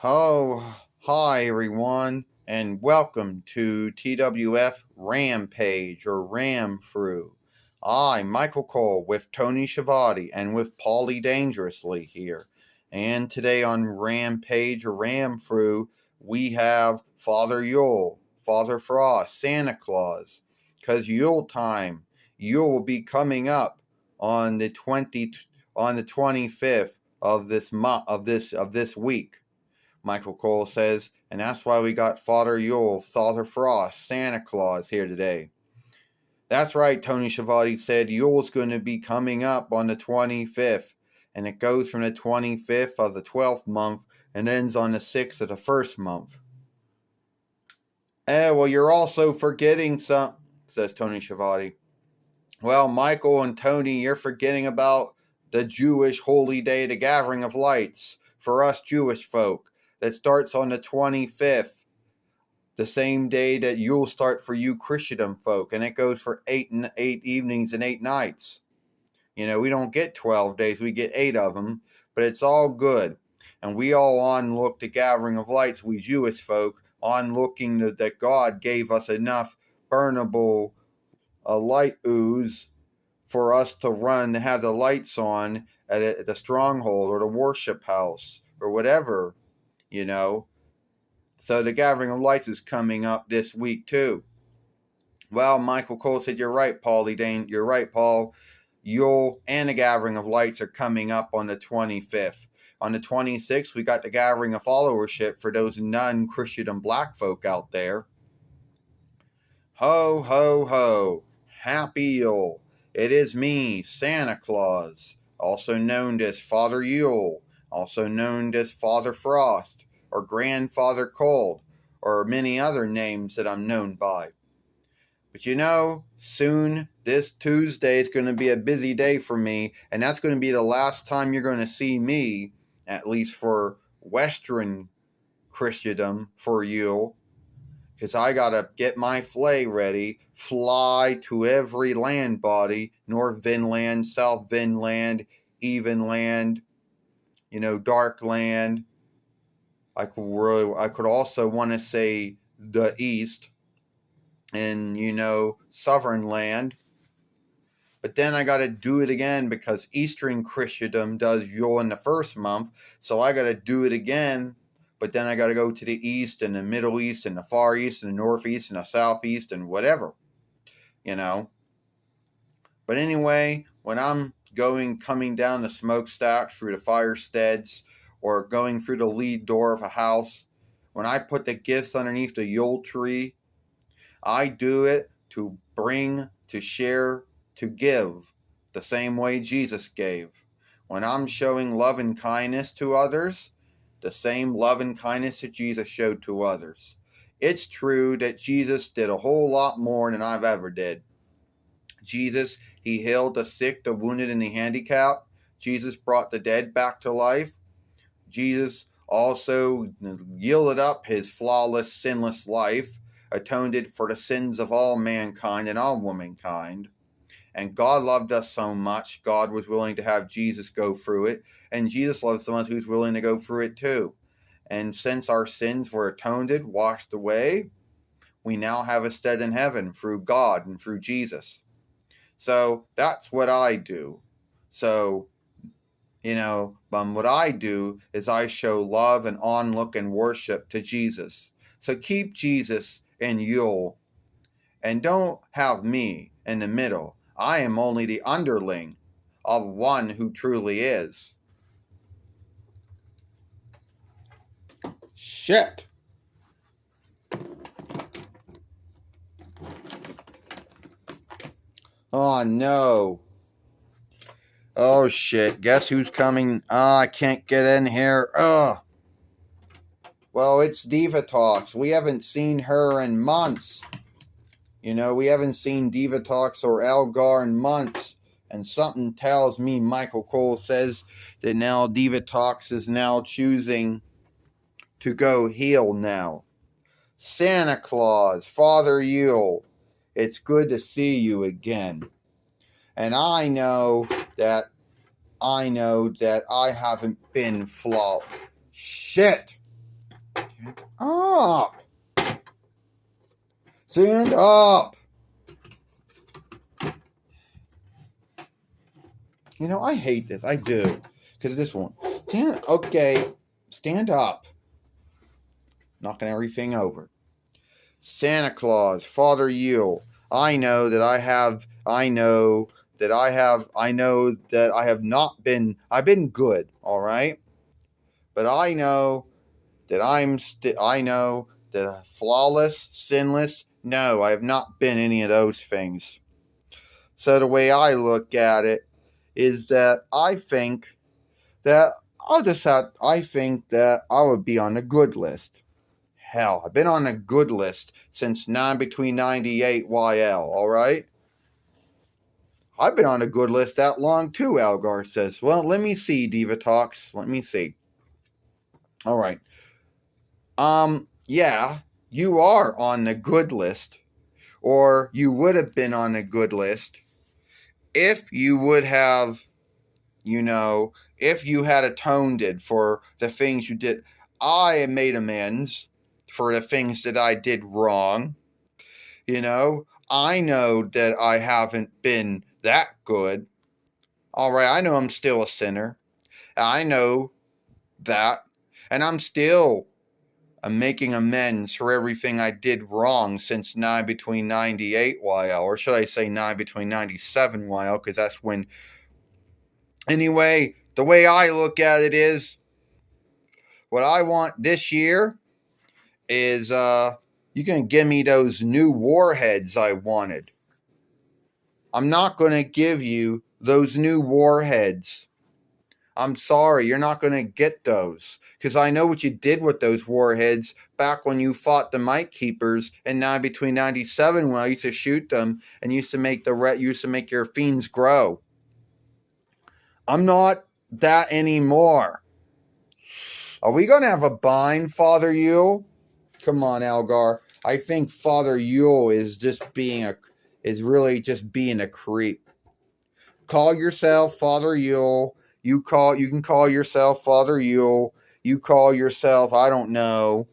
Oh, hi everyone, and welcome to TWF Rampage or Ram Through. I'm Michael Cole with Tony Schiavone and with Paulie Dangerously here. And today on Rampage or Ram Through, we have Father Yule, Father Frost, Santa Claus. Because Yule time, Yule will be coming up on the 25th of this week. Michael Cole says, and that's why we got Father Yule, Father Frost, Santa Claus here today. That's right, Tony Schiavone said Yule's going to be coming up on the 25th, and it goes from the 25th of the 12th month and ends on the 6th of the first month. Well, you're also forgetting something, says Tony Schiavone. Well, Michael and Tony, you're forgetting about the Jewish holy day, the Gathering of Lights, for us Jewish folk. That starts on the 25th, the same day that you'll start for you Christendom folk, and it goes for eight evenings and 8 nights. You know, we don't get 12 days, we get 8 of them, but it's all good. And we all onlook the Gathering of Lights, we Jewish folk, onlooking that God gave us enough burnable light ooze for us to run, to have the lights on at the stronghold or the worship house or whatever. You know, so the Gathering of Lights is coming up this week too. Well, Michael Cole said, "You're right, Paulie Dane. You're right, Paul. Yule and the Gathering of Lights are coming up on the 25th. On the 26th, we got the Gathering of Followership for those non-Christian black folk out there. Ho, ho, ho! Happy Yule! It is me, Santa Claus, also known as Father Yule, also known as Father Frost, or Grandfather Cold, or many other names that I'm known by. But you know, soon, this Tuesday is going to be a busy day for me, and that's going to be the last time you're going to see me, at least for Western Christendom, for Yule, because I got to get my flay ready, fly to every land body, North Vinland, South Vinland, Evenland, Darkland. I could also want to say the East and, Southern Land. But then I got to do it again because Eastern Christendom does Yule in the first month. So I got to do it again. But then I got to go to the East and the Middle East and the Far East and the Northeast and the Southeast and whatever, But anyway, when I'm coming down the smokestack through the firesteads, or going through the lead door of a house, when I put the gifts underneath the Yule tree, I do it to bring, to share, to give, the same way Jesus gave. When I'm showing love and kindness to others, the same love and kindness that Jesus showed to others. It's true that Jesus did a whole lot more than I've ever did. Jesus, he healed the sick, the wounded, and the handicapped. Jesus brought the dead back to life. Jesus also yielded up his flawless, sinless life, atoned for the sins of all mankind and all womankind. And God loved us so much, God was willing to have Jesus go through it. And Jesus loved so much, he was willing to go through it too. And since our sins were atoned, washed away, we now have a stead in heaven through God and through Jesus. So that's what I do. So, what I do is I show love and onlook and worship to Jesus. So keep Jesus in Yule, and don't have me in the middle. I am only the underling of one who truly is. Shit. Oh no. Oh shit. Guess who's coming? I can't get in here. Well, it's Diva Talks. We haven't seen her in months. We haven't seen Diva Talks or Elgar in months. And something tells me, Michael Cole says, that now Diva Talks is now choosing to go heel now. Santa Claus, Father Yule, it's good to see you again. And I know that I haven't been flawed. Shit! Stand up! Stand up! You know, I hate this. I do. Because of this one. Okay. Stand up. Knocking everything over. Santa Claus, Father Yule. I know that I have not been, I've been good, all right? But I know that I know that flawless, sinless, no, I have not been any of those things. So the way I look at it is that I think that I think that I would be on the good list. Hell, I've been on a good list since between 98 YL, alright? I've been on a good list that long too, Algar says. Well, let me see, Diva Talks. Let me see. Alright. Yeah, you are on the good list. Or you would have been on the good list if you would have, if you had atoned for the things you did. I have made amends for the things that I did wrong. I know that I haven't been that good. All right, I know I'm still a sinner. I know that. And I'm making amends for everything I did wrong since between 98 YL, or should I say between 97 YL, because that's when. Anyway, the way I look at it is, what I want this year is you can give me those new warheads I wanted. I'm not going to give you those new warheads. I'm sorry, you're not going to get those. Because I know what you did with those warheads back when you fought the Might Keepers and between 97 when I used to shoot them and used to make your fiends grow. I'm not that anymore. Are we going to have a bind, Father Yule? Come on, Algar. I think Father Yule is really just being a creep. Call yourself Father Yule. You can call yourself Father Yule. You call yourself, I don't know,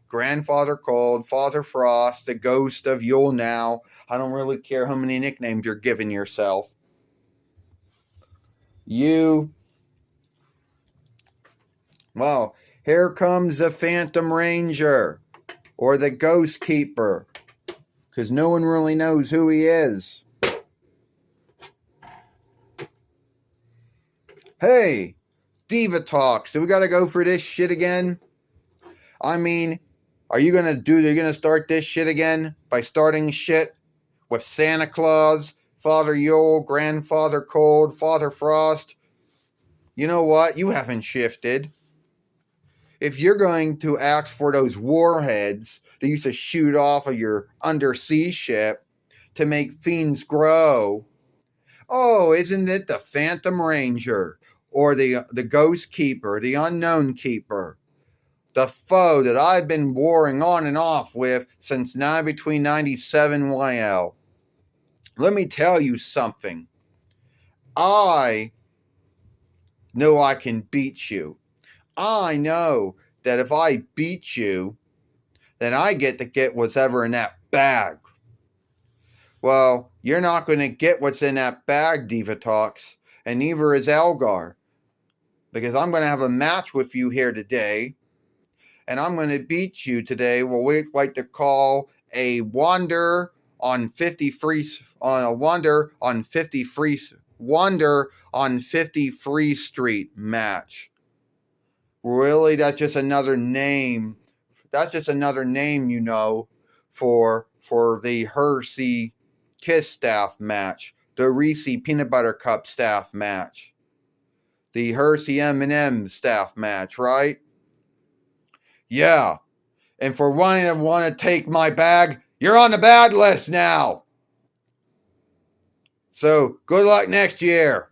Grandfather Cold, Father Frost, the ghost of Yule now. I don't really care how many nicknames you're giving yourself. Well, here comes the Phantom Ranger or the Ghost Keeper, because no one really knows who he is. Hey, Diva Talks, do we gotta go for this shit again? I mean, are you gonna start this shit again by starting shit with Santa Claus, Father Yule, Grandfather Cold, Father Frost? You know what? You haven't shifted. If you're going to ask for those warheads that used to shoot off of your undersea ship to make fiends grow, oh, isn't it the Phantom Ranger or the Ghost Keeper, the Unknown Keeper? The foe that I've been warring on and off with since between 97 YL. Let me tell you something. I know I can beat you. I know that if I beat you, then I get to get what's ever in that bag. Well, you're not going to get what's in that bag, Diva Talks, and neither is Elgar, because I'm going to have a match with you here today, and I'm going to beat you today. What we like to call a Wander on 50 free Street match. Really, that's just another name. That's just another name, for the Hershey Kiss staff match, the Reese Peanut Butter Cup staff match, the Hershey M&M staff match, right? Yeah. And for wanting to want to take my bag, you're on the bad list now. So good luck next year.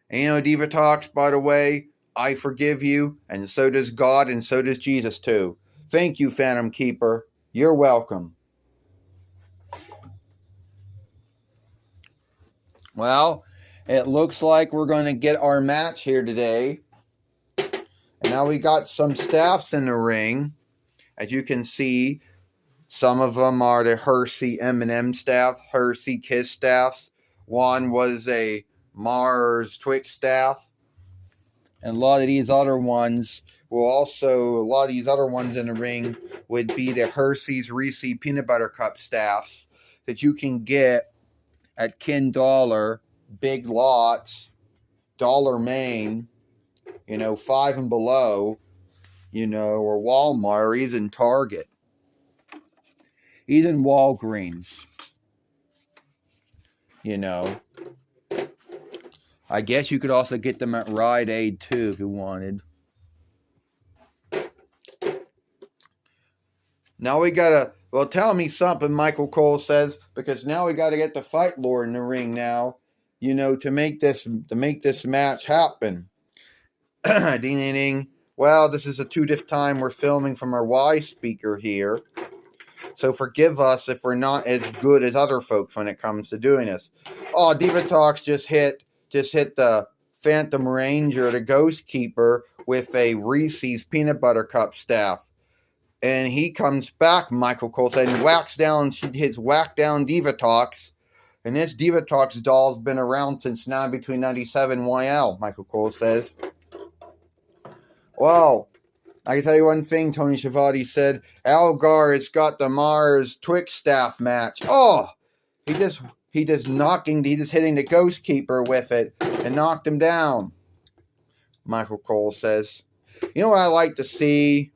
And Diva Talks, by the way, I forgive you, and so does God, and so does Jesus too. Thank you, Phantom Keeper. You're welcome. Well, it looks like we're going to get our match here today. Now we got some staffs in the ring. As you can see, some of them are the Hershey M&M staff, Hershey Kiss staffs. One was a Mars Twix staff. And a lot of these other ones in the ring would be the Hershey's Reese Peanut Butter Cup staffs that you can get at Kin Dollar, Big Lots, Dollar Maine, 5 and below, or Walmart, or even Target, even Walgreens, I guess you could also get them at Rite Aid too if you wanted. Now we gotta, tell me something, Michael Cole says, because now we gotta get the Fight Lord in the ring now, to make this match happen. Ding ding ding. Well, this is a 2nd time we're filming from our Y speaker here, so forgive us if we're not as good as other folks when it comes to doing this. Oh, Diva Talks just hit the Phantom Ranger, the Ghost Keeper, with a Reese's Peanut Butter Cup staff. And he comes back, Michael Cole said, and she hits whack down Diva Talks. And this Diva Talks doll's been around since between 97 YL, Michael Cole says. Well, I can tell you one thing, Tony Schiavone said. Algar has got the Mars Twix staff match. Oh, he just hitting the Ghost Keeper with it and knocked him down, Michael Cole says. You know what I like to see?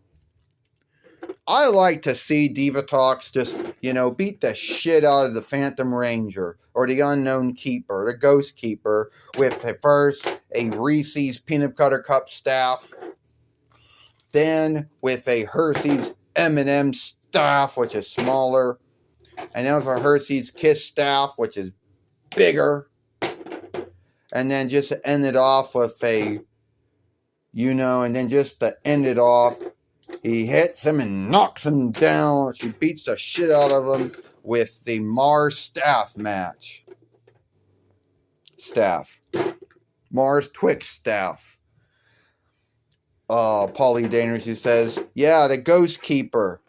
I like to see Diva Talks just, beat the shit out of the Phantom Ranger or the Unknown Keeper, the Ghost Keeper, with first a Reese's Peanut Butter Cup staff, then with a Hershey's M&M staff, which is smaller, and then with a Hershey's Kiss staff, which is bigger, and then just to end it off with he hits him and knocks him down. She beats the shit out of him with the Mars staff match. Mars Twix staff. Paulie Daners says, yeah, the Ghost Keeper,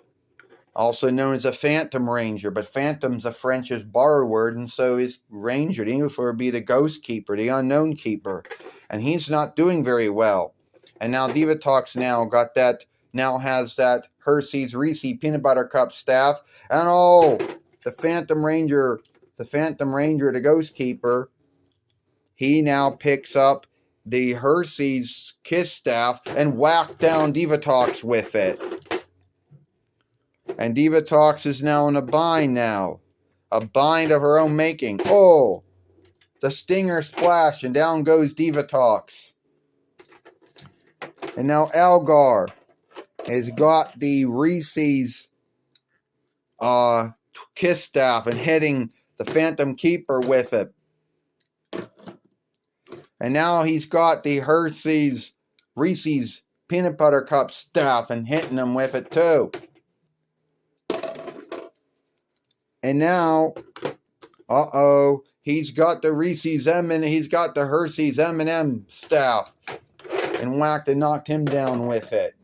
also known as a Phantom Ranger, but Phantom's a French's borrowed word, and so is Ranger. The English would be the Ghost Keeper, the Unknown Keeper, and he's not doing very well. And now Diva Talks now has that Hershey's Reese Peanut Butter Cup staff, and the Phantom Ranger, the Ghost Keeper, he now picks up the Hershey's Kiss staff and whacked down Diva Talks with it. And Diva Talks is now in a bind now. A bind of her own making. Oh, the Stinger splash, and down goes Diva Talks. And now Algar has got the Reese's Kiss staff and hitting the Phantom Keeper with it. And now he's got the Reese's Peanut Butter Cup staff and hitting him with it too. And now, he's got the Hershey's M&M staff and whacked and knocked him down with it.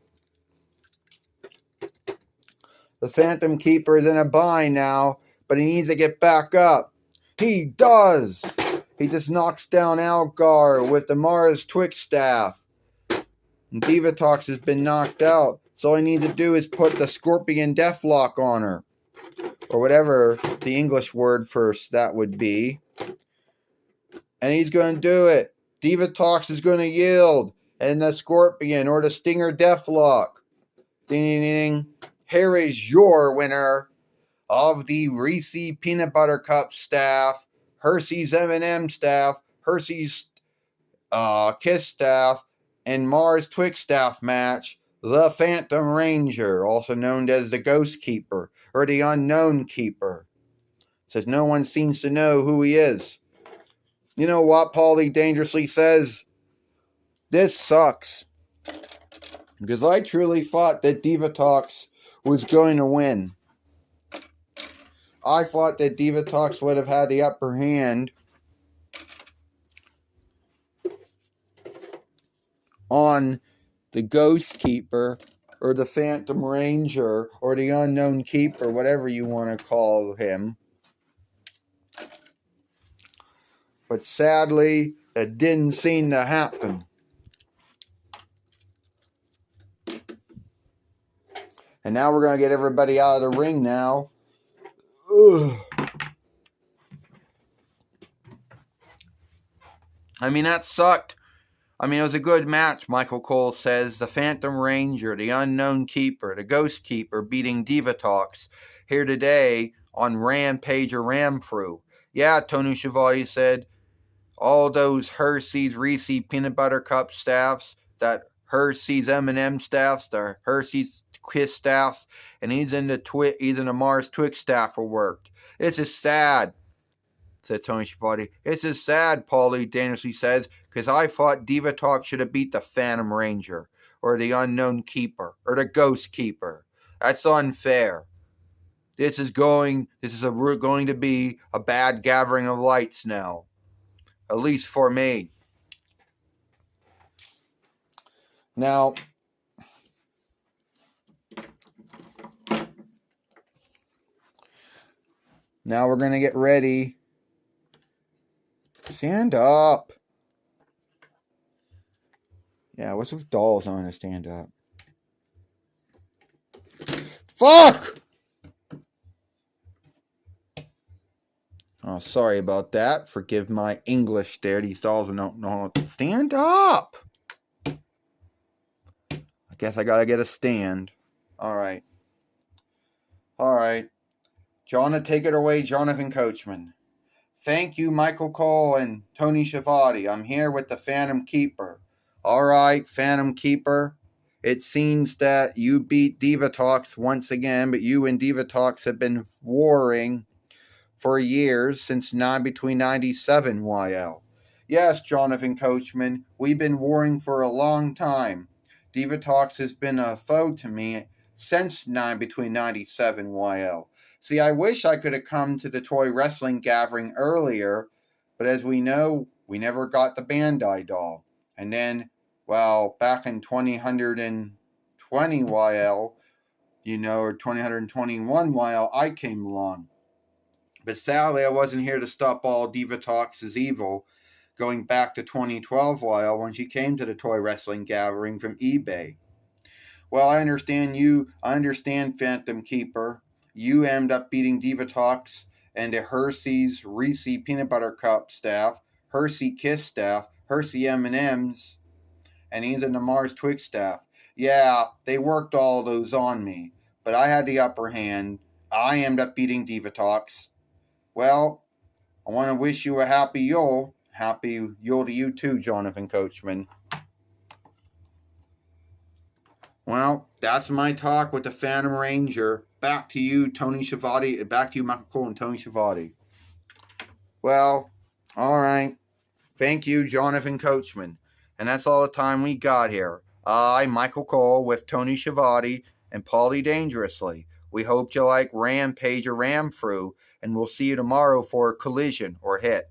The Phantom Keeper is in a bind now, but he needs to get back up. He does! He just knocks down Algar with the Mars Twix staff. And Diva Talks has been knocked out, so all I need to do is put the Scorpion Deathlock on her. Or whatever the English word for that would be. And he's going to do it. Diva Talks is going to yield. And the Scorpion or the Stinger Deathlock. Ding ding ding. Here is your winner of the Reese Peanut Butter Cup staff, Hershey's M&M staff, Hershey's Kiss staff, and Mars Twix staff match, the Phantom Ranger, also known as the Ghost Keeper, or the Unknown Keeper. Says no one seems to know who he is. You know what Paulie dangerously says? This sucks. Because I truly thought that Diva Talks was going to win. I thought that Diva Talks would have had the upper hand on the Ghost Keeper, or the Phantom Ranger, or the Unknown Keeper, whatever you want to call him. But sadly, it didn't seem to happen. And now we're going to get everybody out of the ring now. Ugh. I mean, that sucked. I mean, it was a good match, Michael Cole says. The Phantom Ranger, the Unknown Keeper, the Ghost Keeper beating Diva Talks here today on Rampage or Ramfru. Yeah, Tony Schiavone said, all those Hershey's Reese peanut butter cup staffs, that Hershey's M&M staffs, the Hershey's Kiss staffs, and he's in the Mars Twix staff for worked. This is sad, said Tony Schiavone. It's just sad, Paulie dangerously says, because I thought Diva Talk should have beat the Phantom Ranger, or the Unknown Keeper, or the Ghost Keeper. That's unfair. This is going to be a bad gathering of lights now. At least for me. Now we're going to get ready. Stand up. Yeah, what's with dolls on to stand up? Fuck! Oh, sorry about that. Forgive my English there. These dolls don't know. Stand up! I guess I gotta get a stand. Alright. Jonathan, take it away, Jonathan Coachman. Thank you, Michael Cole and Tony Schiavone. I'm here with the Phantom Keeper. Alright, Phantom Keeper. It seems that you beat Diva Talks once again, but you and Diva Talks have been warring for years, since between 97 YL. Yes, Jonathan Coachman, we've been warring for a long time. Diva Talks has been a foe to me since between 97 YL. See, I wish I could have come to the toy wrestling gathering earlier, but as we know, we never got the Bandai doll. And then, well, back in 2020 YL, or 2021 YL, I came along. But sadly, I wasn't here to stop all Diva Talks' evil, going back to 2012 while when she came to the toy wrestling gathering from eBay. Well, I understand Phantom Keeper. You ended up beating Diva Talks and the Hershey's Reese Peanut Butter Cup staff, Hershey Kiss staff, Hershey M&M's, and he's in the Mars Twix staff. Yeah, they worked all those on me, but I had the upper hand. I ended up beating Diva Talks. Well, I want to wish you a happy Yule. Happy Yule to you too, Jonathan Coachman. Well, that's my talk with the Phantom Ranger. Back to you, Tony Schiavone. Back to you, Michael Cole and Tony Schiavone. Well, all right. Thank you, Jonathan Coachman. And that's all the time we got here. I, Michael Cole, with Tony Schiavone and Paulie Dangerously. We hope you like Rampage or Ramfru, and we'll see you tomorrow for Collision or Hit.